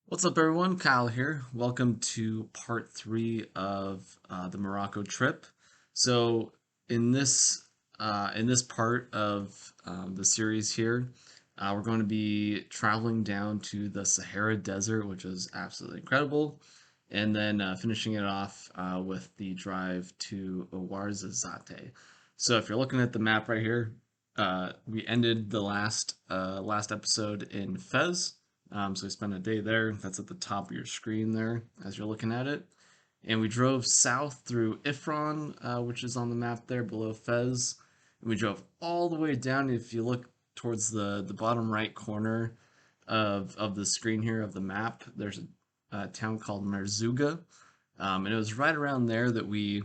What's up, everyone? Kyle here. Welcome to part three of the Morocco trip. So, in this in this part of the series here, we're going to be traveling down to the Sahara Desert, which is absolutely incredible, and then finishing it off with the drive to Ouarzazate. So, if you're looking at the map right here, we ended the last episode in Fez. So we spent a day there. That's at the top of your screen there as you're looking at it. And we drove south through Ifron, which is on the map there below Fez. And we drove all the way down. If you look towards the bottom right corner of the screen here of the map, there's a town called Merzouga. And it was right around there that we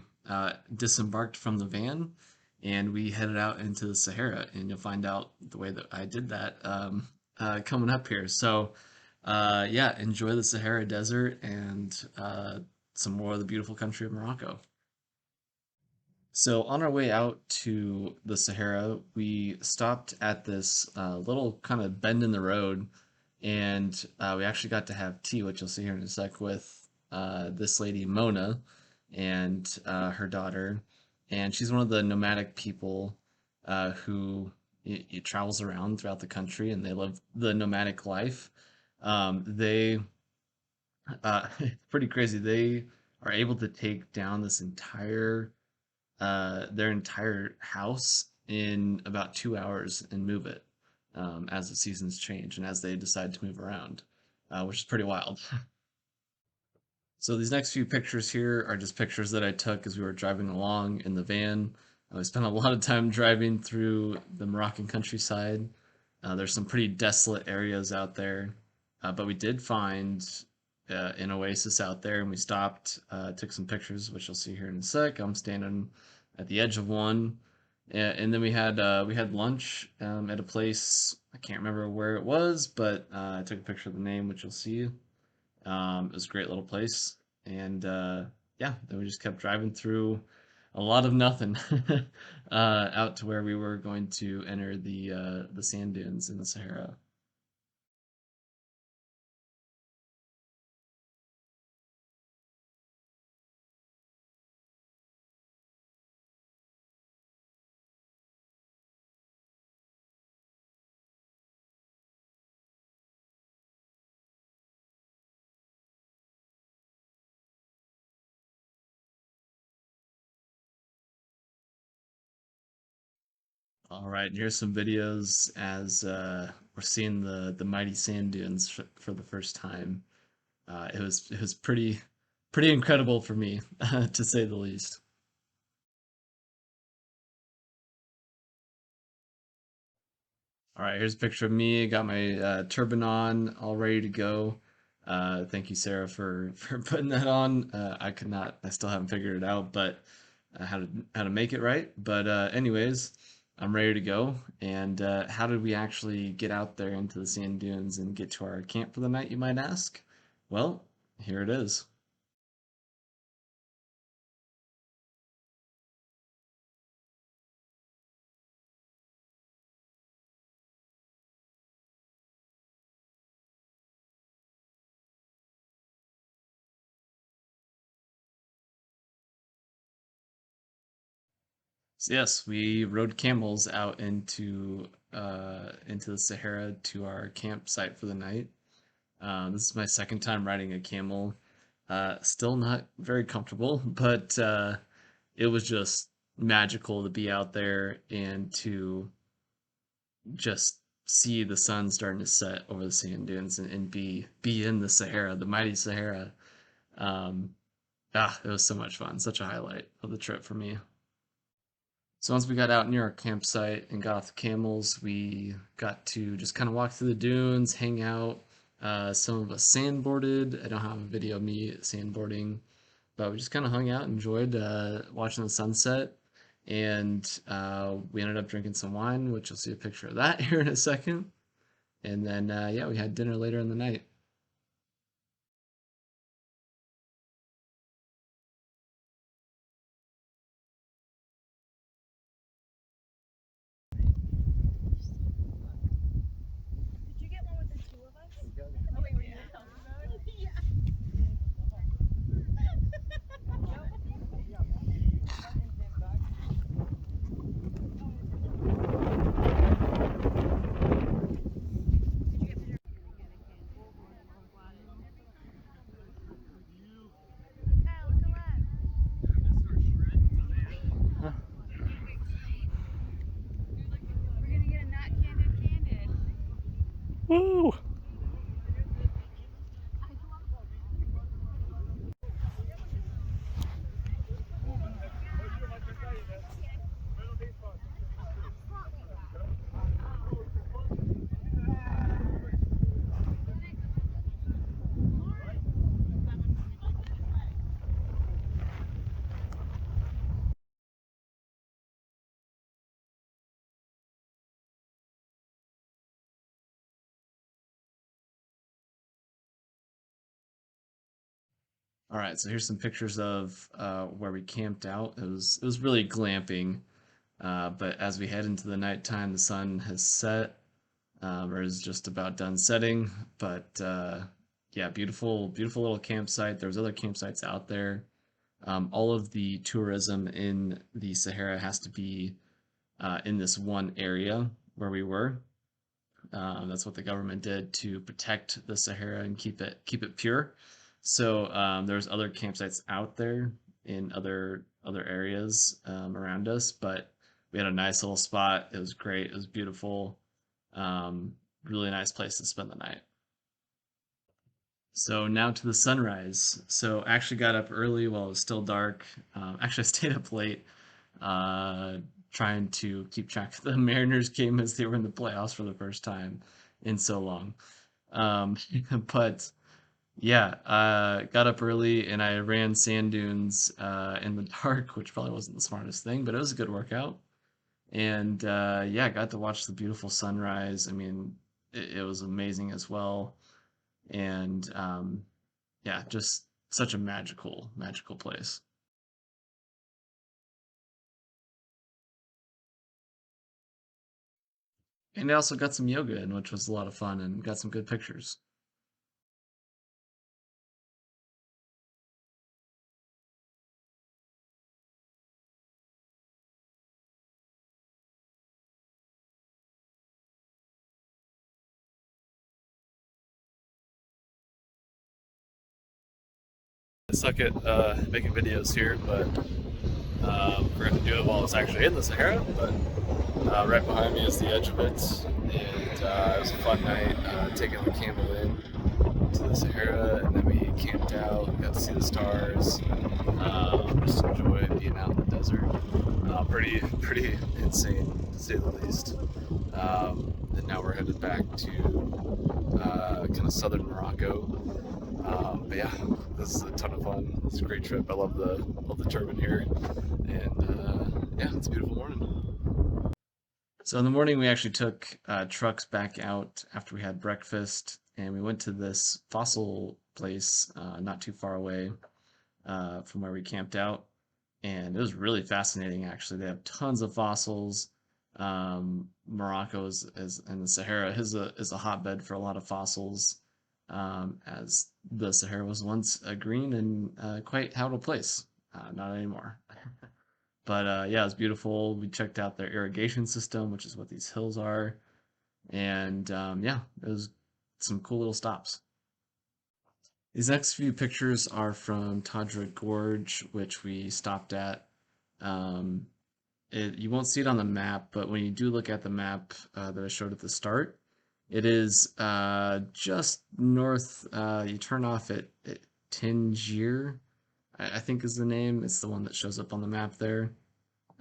disembarked from the van and we headed out into the Sahara. And you'll find out the way that I did that coming up here. So, yeah, enjoy the Sahara Desert and some more of the beautiful country of Morocco. So, on our way out to the Sahara, we stopped at this little kind of bend in the road, and we actually got to have tea, which you'll see here in a sec, with this lady, Mona, and her daughter. And she's one of the nomadic people who travels around throughout the country and they live the nomadic life. They it's pretty crazy. They are able to take down this entire their entire house in about 2 hours and move it as the seasons change and as they decide to move around, which is pretty wild. So these next few pictures here are just pictures that I took as we were driving along in the van. We spent a lot of time driving through the Moroccan countryside. There's some pretty desolate areas out there, but we did find an oasis out there, and we stopped, took some pictures, which you'll see here in a sec. I'm standing at the edge of one, and then we had lunch at a place. I can't remember where it was, but I took a picture of the name, which you'll see. It was a great little place, and yeah, then we just kept driving through a lot of nothing out to where we were going to enter the sand dunes in the Sahara. All right, and here's some videos as we're seeing the mighty sand dunes for the first time. It was pretty incredible for me, to say the least. All right, here's a picture of me. Got my turban on, all ready to go. Thank you, Sarah, for for putting that on. I could not. I still haven't figured it out, but how to make it right. But anyways, I'm ready to go. And how did we actually get out there into the sand dunes and get to our camp for the night, you might ask? Well, here it is. So yes, we rode camels out into the Sahara to our campsite for the night. This is my second time riding a camel. Still not very comfortable, but it was just magical to be out there and to just see the sun starting to set over the sand dunes and be in the Sahara, the mighty Sahara. Um, it was so much fun, such a highlight of the trip for me. So once we got out near our campsite and got off the camels, we got to just kind of walk through the dunes, hang out. Some of us sandboarded. I don't have a video of me sandboarding, but we just kind of hung out, enjoyed watching the sunset, and we ended up drinking some wine, which you'll see a picture of that here in a second. And then yeah, we had dinner later in the night. Did you get one with the two of us? Oh, wait, were you? All right, so here's some pictures of where we camped out. It was really glamping, but as we head into the nighttime, the sun has set, or is just about done setting. But yeah, beautiful little campsite. There's other campsites out there. All of the tourism in the Sahara has to be in this one area where we were. That's what the government did to protect the Sahara and keep it pure. So there's other campsites out there in other areas around us, but we had a nice little spot. It was great. It was beautiful. Really nice place to spend the night. So now to the sunrise. So I actually got up early while it was still dark. Actually, I stayed up late, uh, trying to keep track of the Mariners game as they were in the playoffs for the first time in so long. Um, but yeah, got up early and I ran sand dunes in the dark, which probably wasn't the smartest thing, but it was a good workout. And yeah, got to watch the beautiful sunrise. I mean, it was amazing as well. And yeah, just such a magical place. And I also got some yoga in, which was a lot of fun and got some good pictures. I suck at making videos here, but we're going to do it while it's actually in the Sahara. But right behind me is the edge of it, and it was a fun night taking the camel in to the Sahara, and then we camped out, got to see the stars, just enjoy being out in the desert. Pretty insane to say the least. And now we're headed back to kind of southern Morocco. But yeah, this is a ton of fun. It's a great trip. I love the turbine here, and yeah, it's a beautiful morning. So in the morning, we actually took trucks back out after we had breakfast, and we went to this fossil place not too far away from where we camped out, and it was really fascinating. Actually, they have tons of fossils. Morocco is and the Sahara is a hotbed for a lot of fossils, as the Sahara was once a green and quite habitable place. Not anymore. But yeah, it was beautiful. We checked out their irrigation system, which is what these hills are, and yeah, it was some cool little stops. These next few pictures are from Tadra Gorge, which we stopped at. Um, you won't see it on the map, but when you do look at the map that I showed at the start, it is just north. You turn off at Tangier, I think is the name. It's the one that shows up on the map there.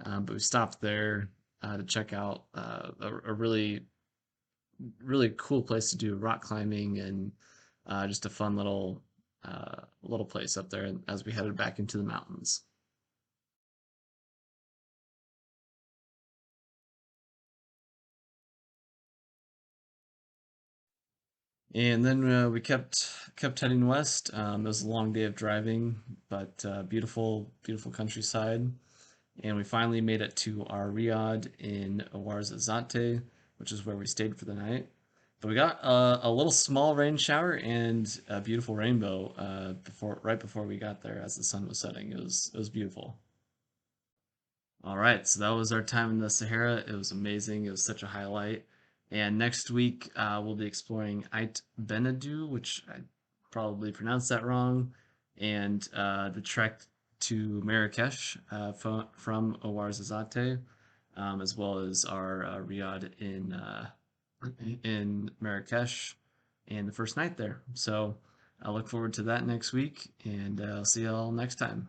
But we stopped there to check out a really cool place to do rock climbing and just a fun little place up there as we headed back into the mountains. And then we kept heading west. It was a long day of driving, but beautiful countryside. And we finally made it to our riad in Ouarzazate, which is where we stayed for the night. But we got a little small rain shower and a beautiful rainbow right before we got there as the sun was setting. It was beautiful. All right, so that was our time in the Sahara. It was amazing. It was such a highlight. And next week we'll be exploring Ait Benadu, which I probably pronounced that wrong, and the trek to Marrakesh from Ouarzazate, as well as our riad in Marrakesh and the first night there. So I look forward to that next week, and I'll see you all next time.